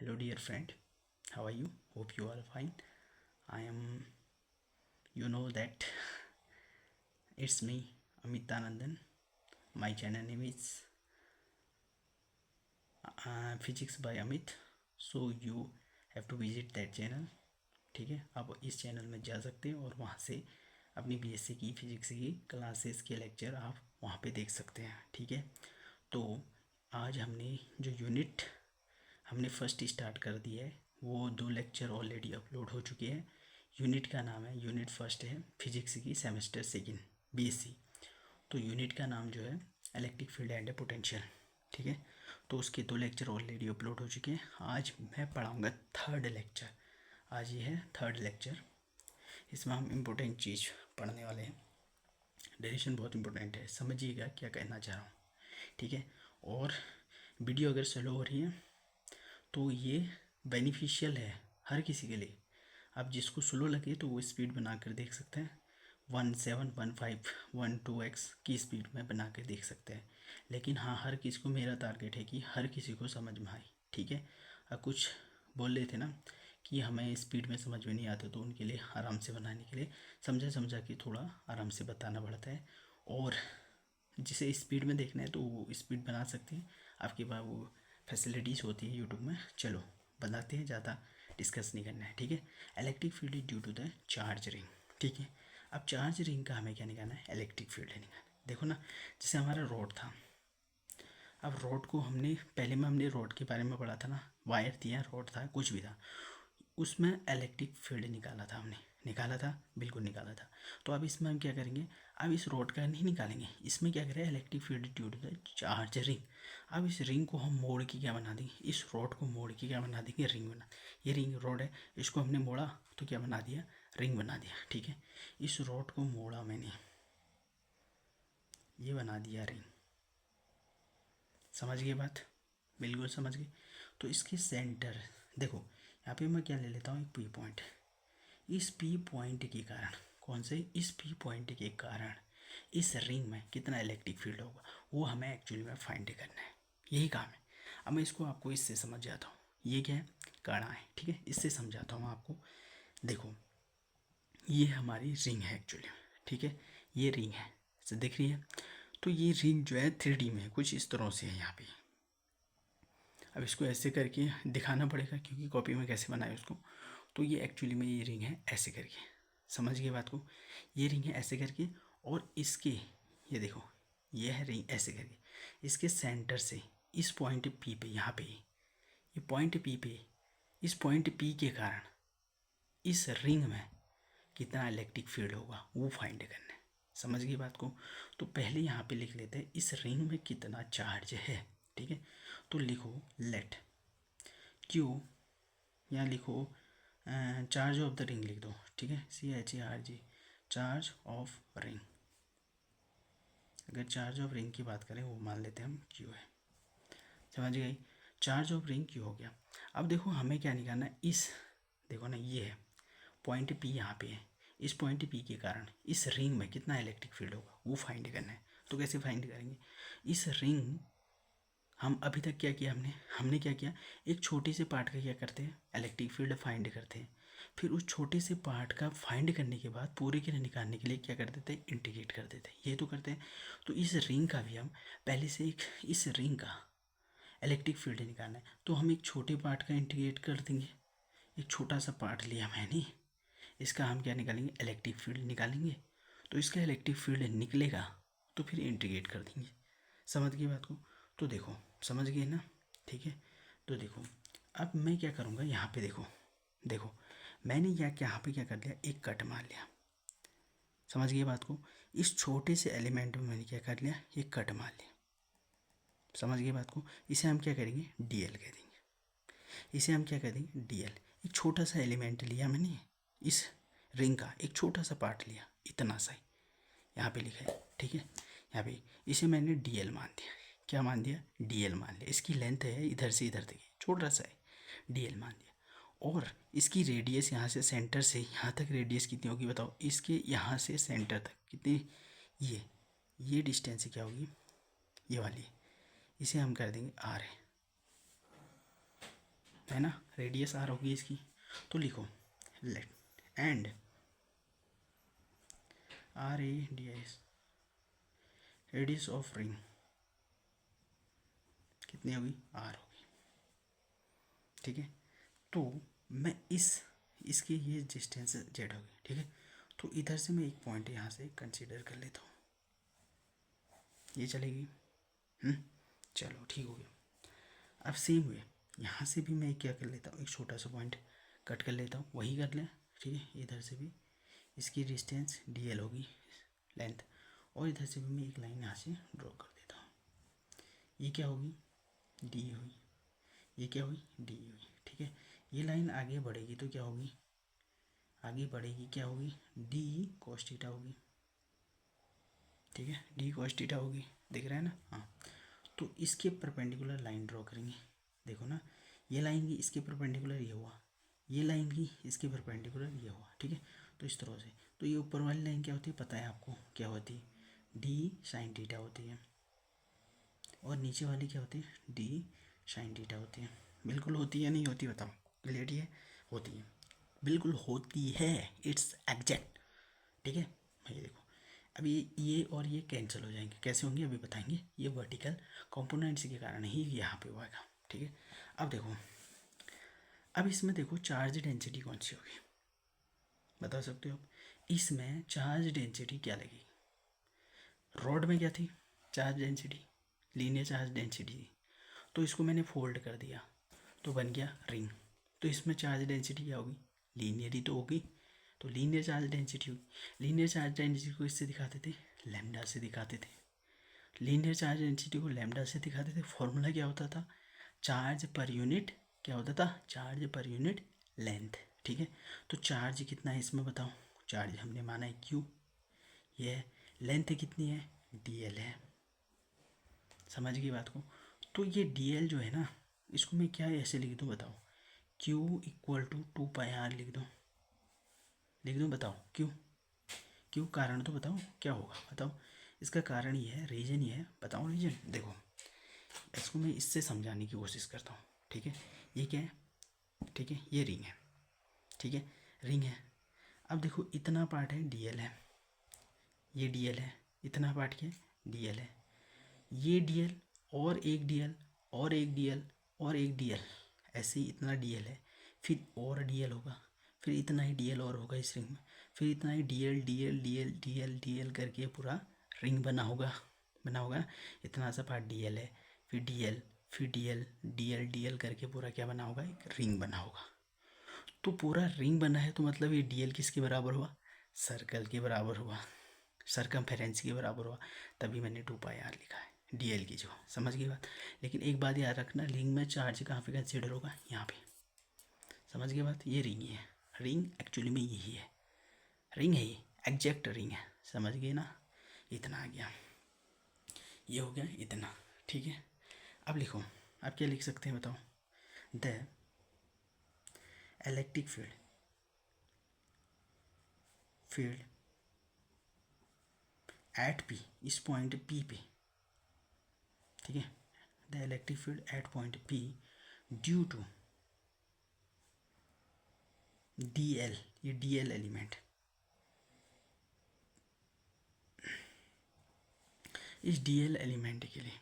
Hello, dear friend. How are you? Hope you are fine. I am, that it's me, Amit Anandan. My channel name is Physics by Amit. So you have to visit that channel. ठीक है, आप इस channel में जा सकते हैं और वहाँ से अपनी बीएससी की फिजिक्स की क्लासेस के लेक्चर आप वहाँ पे देख सकते हैं. ठीक है, तो आज हमने जो यूनिट हमने फर्स्ट स्टार्ट कर दिया है वो 2 लेक्चर ऑलरेडी अपलोड हो चुके हैं. यूनिट का नाम है, यूनिट फर्स्ट है फिजिक्स की सेमेस्टर सेकेंड बीएससी. तो यूनिट का नाम जो है इलेक्ट्रिक फील्ड एंड पोटेंशियल. ठीक है, तो उसके 2 लेक्चर ऑलरेडी अपलोड हो चुके हैं. आज मैं पढ़ाऊँगा थर्ड लेक्चर. आज ये है थर्ड लेक्चर. इसमें हम इम्पोर्टेंट चीज़ पढ़ने वाले हैं. डेरिवेशन बहुत इंपॉर्टेंट है, समझिएगा क्या कहना चाह रहा हूँ. ठीक है, और वीडियो अगर स्लो हो रही है तो ये बेनिफिशियल है हर किसी के लिए. आप जिसको स्लो लगे तो वो स्पीड बना कर देख सकते हैं. 1715 12x की स्पीड में बना कर देख सकते हैं. लेकिन हाँ, हर किसी को मेरा टारगेट है कि हर किसी को समझ में आए. ठीक है, अब कुछ बोल रहे थे ना कि हमें स्पीड में समझ में नहीं आता, तो उनके लिए आराम से बनाने के लिए समझा के थोड़ा आराम से बताना पड़ता है. और जिसे स्पीड में देखना है तो वो स्पीड बना सकते हैं. आपके पास वो फैसिलिटीज़ होती है यूट्यूब में. चलो बनाते हैं, ज़्यादा डिस्कस नहीं करना है. ठीक है, electric field is due to the charge ring. ठीक है, अब चार्ज रिंग का हमें क्या निकालना है, इलेक्ट्रिक फील्ड निकालना है. देखो ना, जैसे हमारा रॉड था. अब रॉड को हमने रॉड के बारे में पढ़ा था ना. वायर दिया, रॉड था, कुछ भी था, उसमें इलेक्ट्रिक फील्ड निकाला था, बिल्कुल निकाला था. तो अब इसमें हम क्या करेंगे, अब इस रॉड का नहीं निकालेंगे, इसमें क्या करें, electric field due to the charge ring. अब इस रिंग को हम मोड़ के क्या बना देंगे, इस रॉड को मोड़ के क्या बना देंगे, रिंग बना. ये रिंग रॉड है, इसको हमने मोड़ा तो क्या बना दिया, रिंग बना दिया. ठीक है, इस रॉड को मोड़ा मैंने, ये बना दिया रिंग. समझ गए बात, बिल्कुल समझ गए. तो इसके सेंटर देखो, यहाँ पे मैं क्या ले लेता हूँ, एक पी पॉइंट. इस पी पॉइंट के कारण, कौन से, इस पी पॉइंट के कारण इस रिंग में कितना इलेक्ट्रिक फील्ड होगा वो हमें एक्चुअली में फाइंड करना है. यही काम है. अब मैं इसको आपको इससे समझ जाता हूँ. ये क्या है, कणा है. ठीक है, इससे समझाता हूँ आपको. देखो, ये हमारी रिंग है एक्चुअली. ठीक है, ये रिंग है, इसे दिख रही है. तो ये रिंग जो है 3D में कुछ इस तरह से है यहाँ पे. अब इसको ऐसे करके दिखाना पड़ेगा क्योंकि कॉपी में कैसे बनाए उसको. तो ये एक्चुअली में ये रिंग है ऐसे करके. समझ गए बात को, ये रिंग है ऐसे करके. और इसके, ये देखो, ये है रिंग ऐसे करके. इसके सेंटर से इस पॉइंट पी पे, यहाँ पे ये पॉइंट पी पे, इस पॉइंट पी के कारण इस रिंग में कितना इलेक्ट्रिक फील्ड होगा वो फाइंड करना है. समझ गई बात को. तो पहले यहाँ पे लिख लेते हैं इस रिंग में कितना चार्ज है. ठीक है, तो लिखो लेट क्यू, यहाँ लिखो चार्ज ऑफ द रिंग लिख दो. ठीक है, CHARG, चार्ज ऑफ रिंग. अगर चार्ज ऑफ रिंग की बात करें वो मान लेते हैं हम क्यू है. समझ गई, चार्ज ऑफ रिंग क्यू हो गया. अब देखो हमें क्या निकालना है, इस देखो ना, ये है पॉइंट पी, यहाँ पे है. इस पॉइंट पी के कारण इस रिंग में कितना इलेक्ट्रिक फील्ड होगा वो फाइंड करना है. तो कैसे फाइंड करेंगे, इस रिंग, हम अभी तक क्या किया, हमने क्या किया, एक छोटे से पार्ट का क्या करते हैं, इलेक्ट्रिक फील्ड फाइंड करते हैं. फिर उस छोटे से पार्ट का फाइंड करने के बाद पूरे के निकालने के लिए क्या कर देते हैं, इंटीग्रेट कर देते हैं. ये तो करते हैं. तो इस रिंग का भी हम पहले से इस रिंग का इलेक्ट्रिक फील्ड निकालना है तो हम एक छोटे पार्ट का इंटीग्रेट कर देंगे. एक छोटा सा पार्ट लिया मैंने, इसका हम क्या निकालेंगे, इलेक्ट्रिक फील्ड निकालेंगे. तो इसका इलेक्ट्रिक फील्ड निकलेगा तो फिर इंटीग्रेट कर देंगे. समझ गए बात को. तो देखो, समझ गए ना. ठीक है, तो देखो अब मैं क्या करूँगा, यहाँ पे देखो मैंने यहाँ पे क्या कर लिया, एक कट मार लिया. समझ गए बात को. इस छोटे से एलिमेंट में मैंने क्या कर लिया, एक कट मार लिया. समझ गए बात को. इसे हम क्या करेंगे, DL कह देंगे. इसे हम क्या कह देंगे, DL. एक छोटा सा एलिमेंट लिया मैंने, इस रिंग का एक छोटा सा पार्ट लिया, इतना सा ही यहाँ पे लिखा है. ठीक है, यहाँ पे इसे मैंने DL मान दिया. क्या मान दिया, DL मान लिया. इसकी लेंथ है इधर से इधर तक, छोटा सा है, DL मान दिया. और इसकी रेडियस यहाँ से सेंटर से यहाँ तक रेडियस कितनी होगी बताओ, इसके यहाँ से सेंटर तक कितनी, ये डिस्टेंस क्या होगी, ये वाली. इसे हम कर देंगे R है है ना, रेडियस आर होगी इसकी। तो लिखो let and R A D S radius of ring कितनी होगी, आर होगी। ठीक है, तो मैं इसकी ये डिस्टेंस जेड होगी। ठीक है, तो इधर से मैं एक पॉइंट यहाँ से कंसीडर कर लेता हूँ, ये चलेगी। चलो ठीक हो गया। अब सेम वे यहाँ से भी मैं क्या कर लेता हूँ, एक छोटा सा पॉइंट कट कर लेता हूँ, वही कर लें। ठीक है, इधर से भी इसकी डिस्टेंस डी एल होगी लेंथ, और इधर से भी मैं एक लाइन यहाँ से ड्रॉ कर देता हूँ। ये क्या होगी, डी हुई, ये क्या हुई, डी हुई। ठीक है, ये लाइन आगे बढ़ेगी तो क्या होगी, आगे बढ़ेगी क्या होगी, डी कॉस थीटा होगी। ठीक है, डी कॉस थीटा होगी, दिख रहा है ना। हाँ, तो इसके परपेंडिकुलर लाइन ड्रॉ करेंगे। देखो ना, ये लाइन की इसके परपेंडिकुलर ये हुआ, ये लाइन की इसके परपेंडिकुलर ये हुआ। ठीक है, तो इस तरह से, तो ये ऊपर वाली लाइन क्या होती है पता है आपको, क्या होती है, डी साइन थीटा होती है, और नीचे वाली क्या होती है, डी साइन थीटा होती है। बिल्कुल होती है, नहीं होती बताओ, क्लियरिटी है, होती है, बिल्कुल होती है, इट्स एग्जैक्ट। ठीक है, ये देखो अभी ये और ये कैंसिल हो जाएंगे, कैसे होंगे अभी बताएंगे। ये वर्टिकल कंपोनेंट्स के कारण ही यहाँ पे होगा। ठीक है, अब देखो, अब इसमें देखो चार्ज डेंसिटी कौन सी होगी, बता सकते हो आप। इसमें चार्ज डेंसिटी क्या लगेगी, रॉड में क्या थी, charge density, linear charge density थी, तो इसको मैंने फोल्ड कर दिया तो बन गया रिंग। तो इसमें चार्ज डेंसिटी क्या होगी, लीनियर ही तो होगी, तो लीनियर चार्ज डेंसिटी होगी। लीनियर चार्ज डेंसिटी को इससे दिखाते थे, लैम्डा से दिखाते थे। लीनियर चार्ज डेंसिटी को लैम्डा से दिखाते थे, फॉर्मूला क्या होता था, चार्ज पर यूनिट, क्या होता था, चार्ज पर यूनिट लेंथ। ठीक है, तो चार्ज कितना है इसमें बताओ, चार्ज हमने माना है क्यू, ये लेंथ कितनी है, डी एल है। समझ गई बात को। तो ये डी एल जो है ना, इसको मैं क्या ऐसे लिख दूँ बताओ, क्यू इक्वल टू 2πr लिख दूँ बताओ, क्यों, क्यों, कारण तो बताओ क्या होगा, बताओ। इसका कारण ये है, रीजन ये है, बताओ रीजन। देखो इसको मैं इससे समझाने की कोशिश करता हूँ। ठीक है, ये क्या है, ठीक है, ये रिंग है। ठीक है, रिंग है। अब देखो इतना पार्ट है डी एल है, ये डी एल है, इतना पार्ट क्या है, डी एल है, ये डी एल और एक डी एल और एक डी एल और एक डी एल, ऐसे ही इतना डी एल है, फिर और डी एल होगा, फिर इतना ही डी एल और होगा इस रिंग में, फिर इतना ही D L D L D L D L D L करके पूरा रिंग बना होगा, बना होगा ना। इतना सा पार्ट डी एल है, फिर डी एल, फिर D L D L D L करके पूरा क्या बना होगा, एक रिंग बना होगा। तो पूरा रिंग बना है तो मतलब ये डी एल किसके बराबर हुआ, सर्कल के बराबर हुआ, सरकमफेरेंस के बराबर हुआ, तभी मैंने 2πr लिखा है डी एल की, जो समझ गई बात। लेकिन एक बात याद रखना, रिंग में चार्ज कहाँ पे कंसीडर होगा, यहाँ पे, समझ गई बात। ये रिंग ही है, रिंग एक्चुअली में यही है, रिंग है, ये एग्जैक्ट रिंग है, समझ गए ना। इतना आ गया, ये हो गया इतना। ठीक है, अब लिखो, आप क्या लिख सकते हैं बताओ, the electric field at P, इस पॉइंट पी पे, ठीक है, the electric field at point P due to D L, ये डी एल एलिमेंट, इस डी एल एलिमेंट के लिए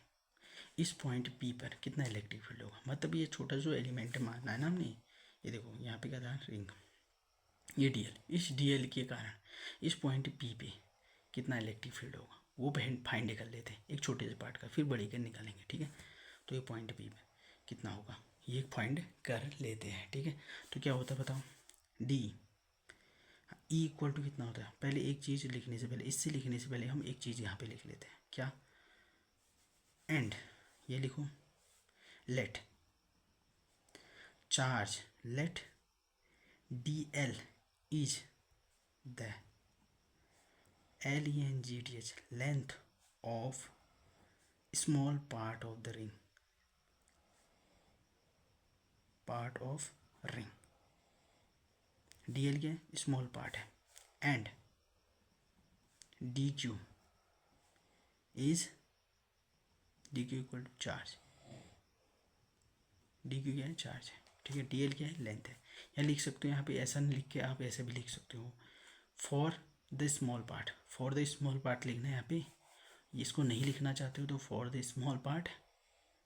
इस पॉइंट पी पर कितना इलेक्ट्रिक फील्ड होगा, मतलब ये छोटा जो एलिमेंट मानना है ना हमने, ये देखो यहाँ पे क्या था, रिंग, ये डी एल, इस डी एल के कारण इस पॉइंट पी पे कितना इलेक्ट्रिक फील्ड होगा वो फाइंड कर लेते हैं, एक छोटे से पार्ट का, फिर बड़ी कर निकालेंगे। ठीक है, तो ये पॉइंट पी पे कितना होगा ये फाइंड कर लेते हैं। ठीक है, तो क्या होता है बताओ, डी ई इक्वल टू कितना होता है, पहले एक चीज़ लिखने से पहले, इससे लिखने से पहले हम एक चीज़ यहाँ पे लिख लेते हैं, क्या, एंड, ये लिखो, let charge, let D L is the LENGTH length of small part of the ring, part of ring, DL क्या है, स्मॉल पार्ट है, and DQ is, DQ equal to charge, DQ क्या है, चार्ज है। ठीक है, डी एल क्या है, लेंथ है। या लिख सकते हो यहाँ पे ऐसा नहीं लिख के आप ऐसे भी लिख सकते हो, for the small part. For the small part लिखना है यहाँ पे, इसको नहीं लिखना चाहते हो तो फॉर द स्मॉल पार्ट,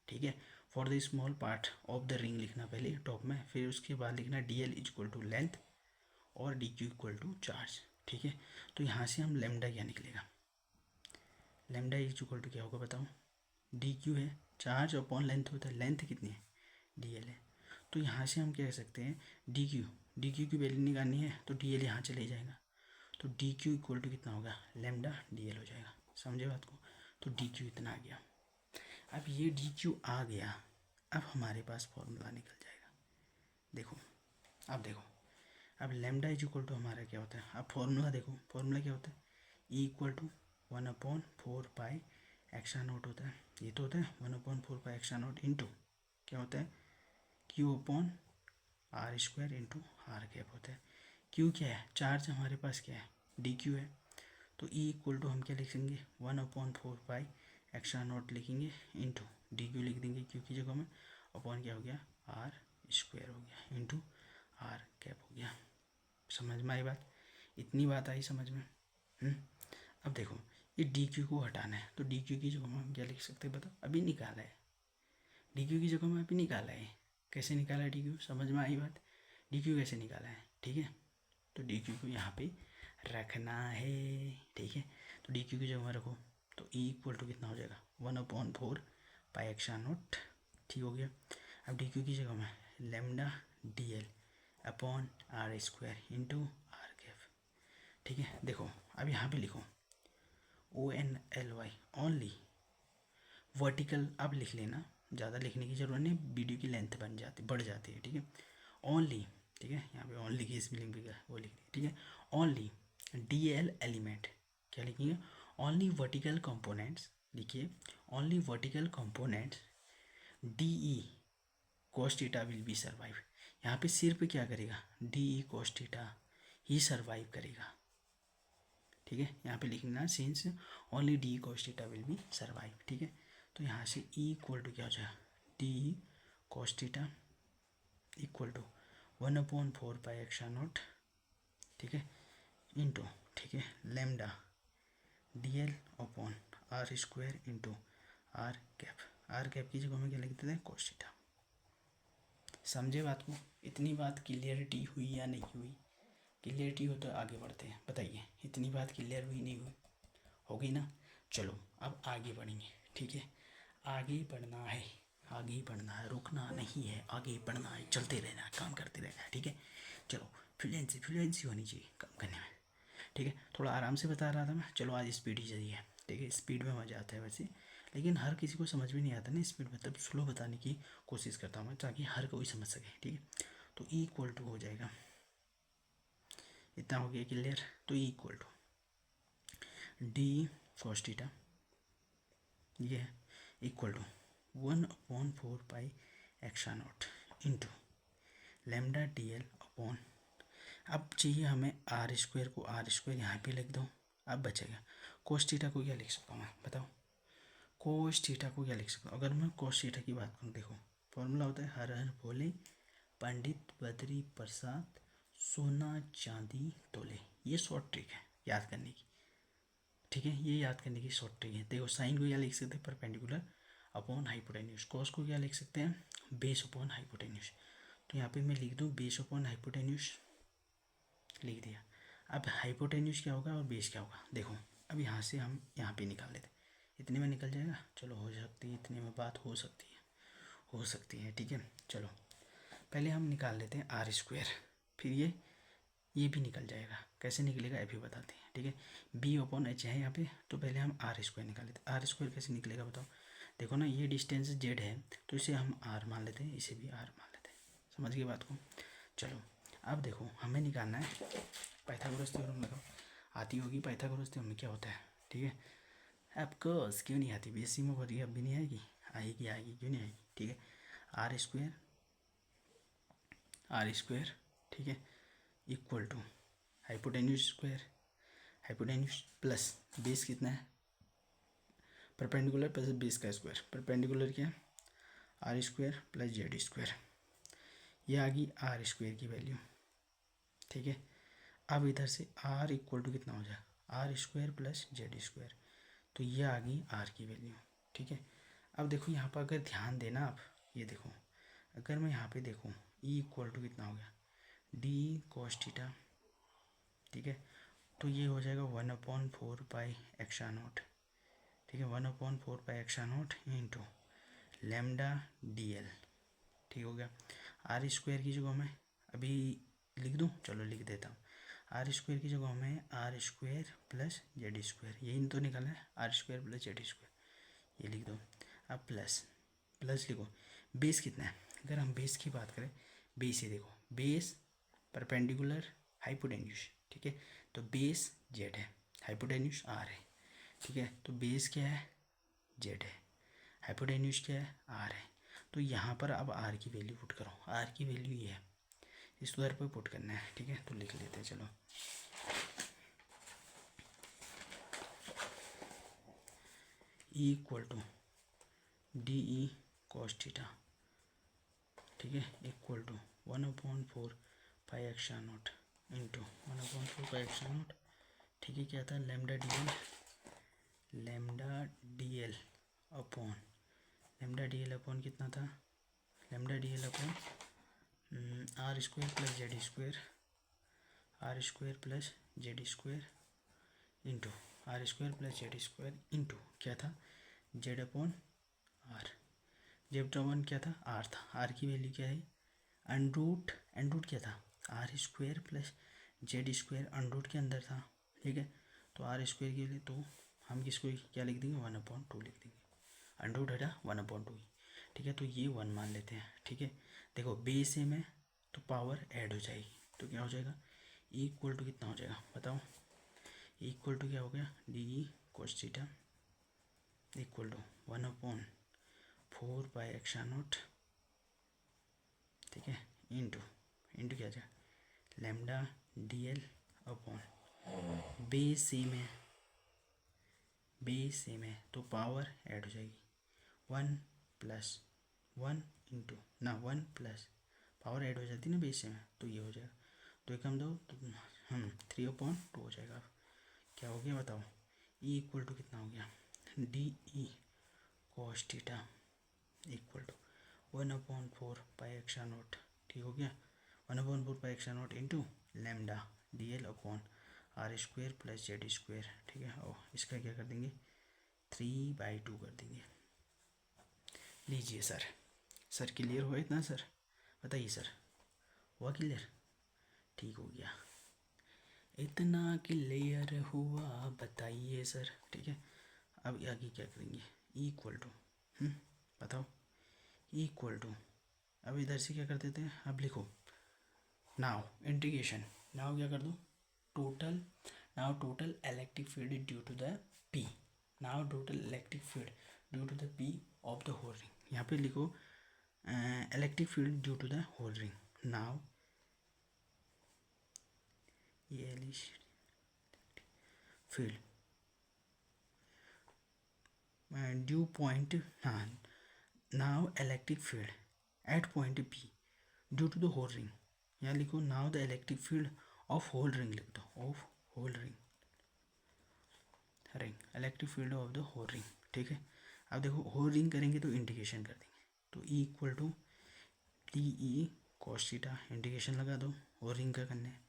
ठीक है, for the small part of the ring लिखना पहले टॉप में, फिर उसके बाद लिखना D L is equal to length और D Q equal to charge, ठीक है। तो यहाँ से हम लेमडा क्या निकलेगा, लेमडा इज इक्वल टू क्या होगा बताओ, डी क्यू है, चार्ज अपॉन लेंथ होता है, लेंथ कितनी है, डी एल है। तो यहाँ से हम कह सकते हैं डी क्यू की वैल्यू निकालनी है तो डी एल यहाँ चले जाएगा, तो डी क्यू इक्वल टू कितना होगा, लेमडा डी एल हो जाएगा। समझे बात को, तो डी क्यू इतना आ गया। अब ये डी क्यू आ गया, अब हमारे पास फॉर्मूला निकल जाएगा। देखो अब देखो, अब लेमडा इज इक्वल टू हमारा क्या होता है, अब फॉर्मूला देखो, फॉर्मूला क्या होता है, ई इक्वल टू 1/4 पाई एक्सा नोट होता है, ये तो होता है 1/4 पाई एक्सा नोट इंटू क्या होता है, Q upon R square into R cap होता है। क्यू क्या है, चार्ज हमारे पास क्या है, डी क्यू है, तो ई इक्वल टू हम क्या लिखेंगे 1/4 पाई एक्स्ट्रा नोट लिखेंगे इंटू डी क्यू लिख देंगे क्यू की जगह में, अपॉन क्या हो गया आर स्क्वायर हो गया इंटू आर कैप हो गया। समझ में आई बात, इतनी बात आई समझ में। अब देखो ये डी क्यू को हटाना है, तो डी क्यू की जगह में हम क्या लिख सकते हैं बताओ, अभी निकाला है, डी क्यू की जगह में अभी निकाला है, कैसे निकाला है डी क्यू, समझ में आई बात, डी क्यू कैसे निकाला है, ठीक है। तो डी क्यू को यहाँ पे रखना है, ठीक है, तो डी क्यू की जगह रखो, तो ई इक्वल टू कितना हो जाएगा 1/4 पाई एक्सा नोट, ठीक हो गया। अब डी क्यू की जगह में lambda D L upon R square into R cap, ठीक है। देखो अब यहाँ पे लिखो ONLY ओनली वर्टिकल, अब लिख लेना, ज़्यादा लिखने की जरूरत नहीं, वीडियो की लेंथ बढ़ जाती है, ठीक है। ओनली, ठीक है, यहाँ पे ओनली की स्पेलिंग भी वो लिख दी, ठीक है। ओनली DL एलिमेंट, क्या लिखेंगे, ओनली वर्टिकल कंपोनेंट्स, लिखिए only vertical components DE cos theta will be survive. यहाँ पे सिर्फ क्या करेगा, DE cos थीटा ही सर्वाइव करेगा, ठीक है। यहाँ पे लिखना since only DE cos theta will be survive, ठीक है। तो यहाँ से E इक्वल टू क्या हो जाएगा, DE cos theta equal to 1/4 pi एक्सा नोट, ठीक है, इंटू, ठीक है, lambda D L upon R square into R cap, R cap की जगह में क्या लिख देते हैं cos थीटा। समझे बात को, इतनी बात क्लियरिटी हुई या नहीं हुई, क्लियरिटी हो तो आगे बढ़ते हैं, बताइए इतनी बात क्लियर हुई नहीं हुई, होगी ना। चलो अब आगे बढ़ेंगे, ठीक है, आगे बढ़ना है, आगे बढ़ना है, रुकना नहीं है, आगे बढ़ना है, चलते रहना है, काम करते रहना है, ठीक है। चलो फ्लुएंसी होनी चाहिए काम करने में, ठीक है। थोड़ा आराम से बता रहा था मैं, चलो आज स्पीड ही चाहिए, ठीक है, स्पीड में मज़ा आता है वैसे, लेकिन हर किसी को समझ में नहीं आता ना स्पीड में, तब स्लो बताने की कोशिश करता हूँ मैं ताकि हर कोई समझ सके, ठीक है। तो ई इक्वल टू हो जाएगा, इतना हो गया क्लियर, तो E equal to D cos theta ये है इक्वल टू 1/4 पाई एक्सा naught into lambda D L upon, अब चाहिए हमें आर स्क्वायर को, आर स्क्वायर यहाँ पे लिख दो, अब बचेगा cos थीटा को क्या लिख सकता हूँ मैं बताओ, cos थीटा को क्या लिख सकता हूँ, अगर मैं cos थीटा की बात करूँ, देखो फॉर्मूला होता है हर हर भोले पंडित बद्री प्रसाद सोना चांदी तोले, ये शॉर्ट ट्रिक है याद करने की, ठीक है, ये याद करने की शॉर्ट ट्रिक है। देखो साइन को क्या लिख सकते हैं, परपेंडिकुलर अपॉन हाइपोटेन्यूज, कॉस को क्या लिख सकते हैं, बेस अपॉन हाइपोटेन्यूज, तो यहाँ पे मैं लिख दूँ बेस अपॉन हाइपोटेन्यूज, लिख दिया। अब हाइपोटेन्यूज क्या होगा और बेस क्या होगा, देखो अब यहाँ से हम यहाँ पे निकाल लेते, इतने में निकल जाएगा, चलो हो सकती है, इतने में बात हो सकती है, हो सकती है, ठीक है। चलो पहले हम निकाल लेते हैं आर स्क्वायर, फिर ये भी निकल जाएगा, कैसे निकलेगा ये भी बताते हैं, ठीक है। बी अपॉन एच है यहाँ पे, तो पहले हम आर स्क्वायर निकाल लेते हैं, आर स्क्वायर कैसे निकलेगा बताओ, देखो ना ये डिस्टेंस जेड है तो इसे हम आर मान लेते हैं, इसे भी आर मान लेते हैं, समझ गए बात को। चलो अब देखो हमें निकालना है पाइथागोरस थ्योरम, लगाओ आती होगी पाइथागोरस थ्योरम में क्या होता है, ठीक है। ऑफकोर्स क्यों नहीं आती, बीएससी में भरी अब भी नहीं आएगी, आएगी आएगी, क्यों नहीं आएगी, ठीक है। आर स्क्वायर, ठीक है, equal to hypotenuse square, hypotenuse plus base कितना है, परपेंडिकुलर प्लस बेस का स्क्वायर, परपेंडिकुलर क्या है R square plus Z square, ये आ गई आर स्क्वायर की वैल्यू, ठीक है। अब इधर से आर इक्वल टू कितना हो जाएगा, R square plus Z square, तो ये आ गई आर की वैल्यू, ठीक है। अब देखो यहाँ पर अगर ध्यान देना आप, ये देखो अगर मैं यहाँ पे देखूँ ई इक्वल टू कितना हो गया, डी कॉस थीटा, ठीक है। तो ये हो जाएगा 1/4 पाई एक्सा नॉट, ठीक है, 1/4 पाई एक्सा naught into lambda D L, ठीक हो गया। आर स्क्वायर की जगह मैं अभी लिख दूँ, चलो लिख देता हूँ। आर स्क्वायर की जगह में R square plus Z square, यही तो निकलना है, R square plus Z square, ये लिख दो। अब प्लस प्लस लिखो, बेस कितना है, अगर हम बेस की बात करें, बेस ये देखो, बेस परपेंडिकुलर हाइपोटेन्यूज, ठीक है। तो बेस जेड है, हाइपोटेन्यूज आर है, ठीक है। तो बेस क्या है, जेड है, हाइपोटेन्यूज क्या है, आर है। तो यहाँ पर अब आर की वैल्यू पुट करो, आर की वैल्यू ये है, इस उधर पर पुट करना है, ठीक है। तो लिख लेते हैं, चलो E equal to D E cos theta, ठीक है, इक्वल टू 1/4 पाई एक्सा नॉट इंटू 1/4 पाई एक्सा नॉट, ठीक है। क्या था, lambda D L upon, lambda D L upon कितना था, lambda D L upon R square plus Z square, R square plus Z square into R square plus Z square into क्या था, Z upon R, Z upon क्या था, are था, are की value क्या है, अंडरूट क्या था, R square plus Z square under root के अंदर था, ठीक है। तो आर स्क्वायर के लिए तो हम किसको क्या लिख देंगे, 1/2 लिख देंगे, अंडरूट हटा 1/2, ठीक है। तो ये 1 मान लेते हैं, ठीक है। देखो बेस सेम है तो पावर ऐड हो जाएगी, तो क्या हो जाएगा, ई इक्वल टू कितना हो जाएगा बताओ, ई इक्वल टू क्या हो गया, D cos theta equal to 1/4 pi एक्सा नॉट, ठीक है, इंटू इंटू क्या जाए, lambda D L upon base same है तो पावर ऐड हो जाएगी, 1+1 इंटू ना 1+ पावर ऐड हो जाती है ना बेस सेम है, तो ये हो जाएगा, तो एक हम दो तो हम 3/2 हो जाएगा। क्या हो गया बताओ, ई इक्वल टू कितना हो गया, D E cos theta equal to 1/4 pi एक्सा नॉट, ठीक हो गया, 1/4 पाई एक्सा naught into lambda D L upon R square plus Z square, ठीक है। और इसका क्या कर देंगे, 3/2 कर देंगे। लीजिए सर, सर क्लियर हुआ इतना सर, बताइए सर, हुआ क्लियर, ठीक हो गया, इतना क्लियर हुआ बताइए सर, ठीक है। अब आगे क्या करेंगे, ई इक्वल टू बताओ, ई इक्वल टू, अब इधर से क्या कर देते हैं, अब लिखो नाउ इंटीग्रेशन, नाउ क्या कर दो, total, now total electric field due to the P, now total electric field due to the P of the whole ring, यहाँ पे लिखो electric field due to the whole ring, now ये field due point, हाँ, now electric field at point P due to the whole ring, यहाँ लिखो now the electric field of whole ring, लिख दो of whole ring, electric field of the whole ring, ठीक है। अब देखो होल रिंग करेंगे तो इंटीग्रेशन कर देंगे, तो E equal to T E cos theta, integration लगा दो, होल रिंग का करना है,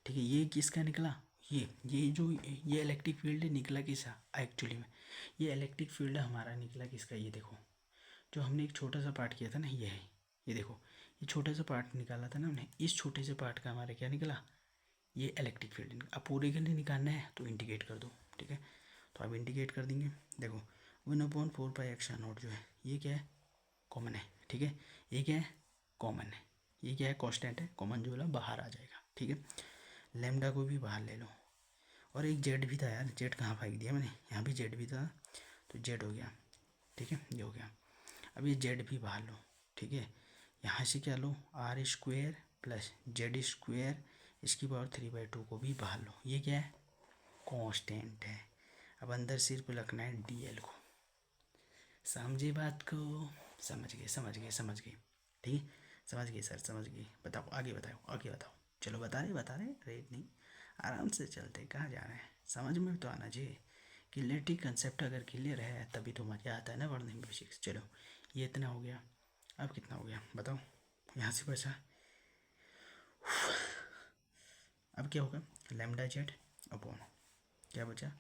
ठीक है। ये किसका निकला, ये जो ये इलेक्ट्रिक फील्ड निकला किसका, एक्चुअली में ये इलेक्ट्रिक फील्ड हमारा निकला किसका, ये देखो जो हमने एक छोटा सा पार्ट किया था ना, ये है, ये देखो ये छोटा सा पार्ट निकाला था ना हमने, इस छोटे से पार्ट का हमारा क्या निकला, ये इलेक्ट्रिक फील्ड। अब पूरे के लिए निकालना है तो इंडिकेट कर दो, ठीक है। तो अब इंडिकेट कर देंगे, देखो 1/4 पाई एक्सा नॉट जो है ये क्या है, कॉमन है, ठीक है, ये क्या है, कॉमन है, ये क्या है, कांस्टेंट है, कॉमन जो है बाहर आ जाएगा, ठीक है। लेमडा को भी बाहर ले लो, और एक जेड भी था यार, जेड कहाँ फेंक दिया मैंने, यहाँ भी जेड भी था, तो जेड हो गया, ठीक है, ये हो गया। अब ये जेड भी बाहर लो, ठीक है, यहाँ से क्या लो, R square plus Z square इसकी पावर 3/2 को भी बाहर लो, ये क्या है, कांस्टेंट है। अब अंदर सिर्फ रखना है डी एल को, समझे बात को, समझ गए, ठीक है, समझ गए सर, समझ गए। बताओ आगे, बताओ। चलो बता रहे रेट नहीं, आराम से चलते, कहाँ जा रहे हैं, समझ में तो आना चाहिए। क्लियरिटी कंसेप्ट अगर क्लियर है तभी तो मज़ा आता है ना पढ़ने में बेसिक्स। चलो ये इतना हो गया, अब कितना हो गया बताओ, यहाँ से बचा, अब क्या होगा, लैम्डा जेड अपॉन क्या बचा,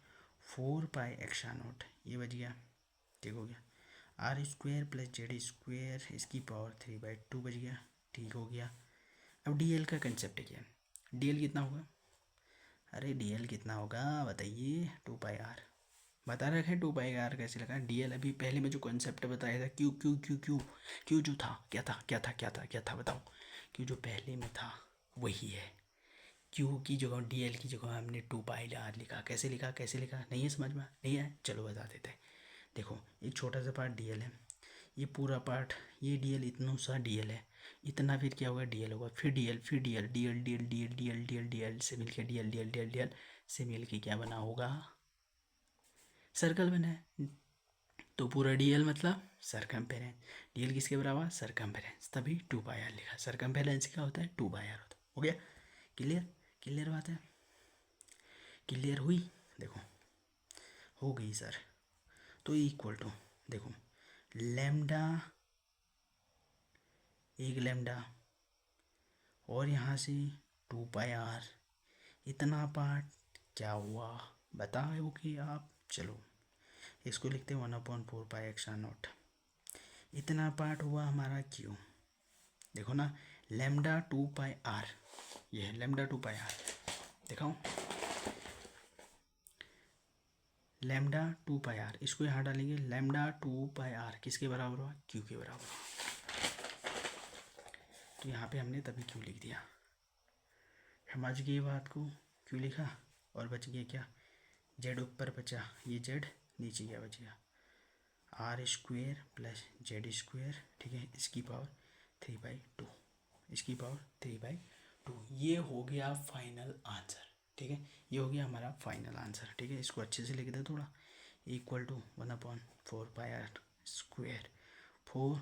4 पाई एक्सा नॉट, ये बच गया, ठीक हो गया। R square plus Z square इसकी पावर 3/2 बच गया, ठीक हो गया। अब डी एल का कंसेप्ट क्या है, डी एल कितना होगा, अरे डी एल कितना होगा बताइए, 2 पाई आर, बता रखे 2 पाई आर कैसे लगा। डी एल अभी पहले में जो कॉन्सेप्ट बताया था, Q Q Q Q Q जो था, क्या था बताओ, क्यू जो पहले में था वही है। क्यू की जगह डी एल की जगह हमने 2 पाई आर लिखा, कैसे लिखा नहीं है समझ में, नहीं है, चलो बता देते हैं। देखो एक छोटा सा पार्ट डी एल है, ये पूरा पार्ट, ये डी एल इतना सा डी एल है, इतना फिर क्या होगा डी एल होगा, फिर डी एल, फिर D L, D L D L D L D L D L D L से मिलकर D L D L D L D L से मिलकर क्या बना होगा, सर्कल बना है। तो पूरा डी एल मतलब सरकमफेरेंस, डी एल किसके बराबर, सरकमफेरेंस, तभी 2 पाई आर लिखा। सरकमफेरेंस क्या होता है, 2 पाई आर होता है। हो गया क्लियर, क्लियर बात है, क्लियर हुई, देखो हो गई सर। तो इक्वल टू देखो लैम्डा, एक लैम्डा और यहाँ से 2 पाई आर, इतना पार्ट क्या हुआ बताओ कि आप। चलो इसको लिखते हैं 1/4 पाई एक्सा नॉट, इतना पार्ट हुआ हमारा क्यू, देखो ना लैम्डा 2 पाई आर, ये है लैम्डा 2 पाई आर, दिखाओ लैम्डा 2 पाई आर, इसको यहाँ डालेंगे, लैम्डा 2 पाई आर किसके बराबर हुआ, क्यू के बराबर हुआ। तो यहाँ पे हमने तभी क्यू लिख दिया, समझ गए बात को, क्यू लिखा और बच गया क्या, जेड ऊपर बचा, ये जेड नीचे क्या बच गया, R square plus Z square, ठीक है, इसकी पावर 3/2, इसकी पावर 3/2, ये हो गया फाइनल आंसर, ठीक है, ये हो गया हमारा फाइनल आंसर, ठीक है। इसको अच्छे से लिख दे थोड़ा, equal to 1/4 pi R square 4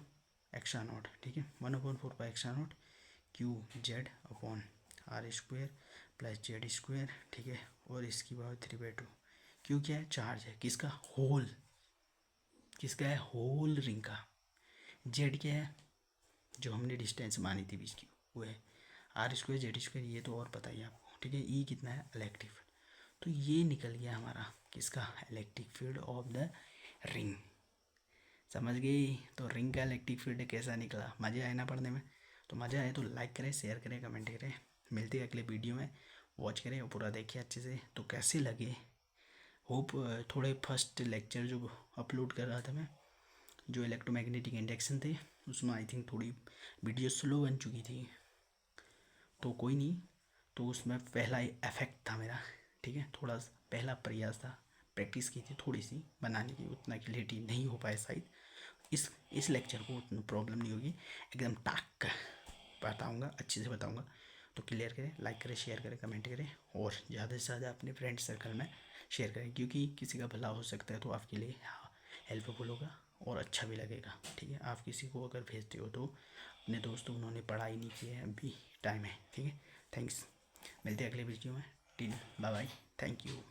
एक्सा नॉट, ठीक है, 1/4 पाई एक्सा naught Q Z upon R square plus Z square, ठीक है, और इसकी पावर 3/2। क्यू क्या है, चार्ज है, किसका, होल, किसका है, होल रिंग का। जेड क्या है, जो हमने डिस्टेंस मानी थी बीच की, वो है आर स्क्वायर जेड स्क्वायर, ये तो और पता ही आपको, ठीक है। ई कितना है, इलेक्ट्रिक फील्ड, तो ये निकल गया हमारा किसका, electric field of the ring, समझ गई। तो रिंग का इलेक्ट्रिक फील्ड कैसा निकला, मज़ा आया ना पढ़ने में, तो मज़ा आए तो लाइक करें, शेयर करें, कमेंट करें, मिलते हैं अगले वीडियो में, वॉच करें और पूरा देखिए अच्छे से। तो कैसे लगे, होप थोड़े फर्स्ट लेक्चर जो अपलोड कर रहा था मैं, जो इलेक्ट्रोमैग्नेटिक इंडक्शन थे, उसमें आई थिंक थोड़ी वीडियो स्लो बन चुकी थी, तो कोई नहीं, तो उसमें पहला इफेक्ट था मेरा, ठीक है, थोड़ा पहला प्रयास था, प्रैक्टिस की थी थोड़ी सी बनाने की, उतना क्लियरिटी नहीं हो पाए शायद, इस लेक्चर को उतना प्रॉब्लम नहीं होगी, एकदम टाक बताऊँगा, अच्छे से बताऊँगा। तो क्लियर करें, लाइक करें, शेयर करें, कमेंट करें और ज़्यादा से ज़्यादा अपने फ्रेंड सर्कल में शेयर करें, क्योंकि किसी का भला हो सकता है तो आपके लिए हेल्पफुल होगा और अच्छा भी लगेगा, ठीक है। आप किसी को अगर भेजते हो तो अपने दोस्तों, उन्होंने पढ़ाई नहीं की है, अभी टाइम है, ठीक है। थैंक्स, मिलते हैं अगले वीडियो में, till bye bye, thank you.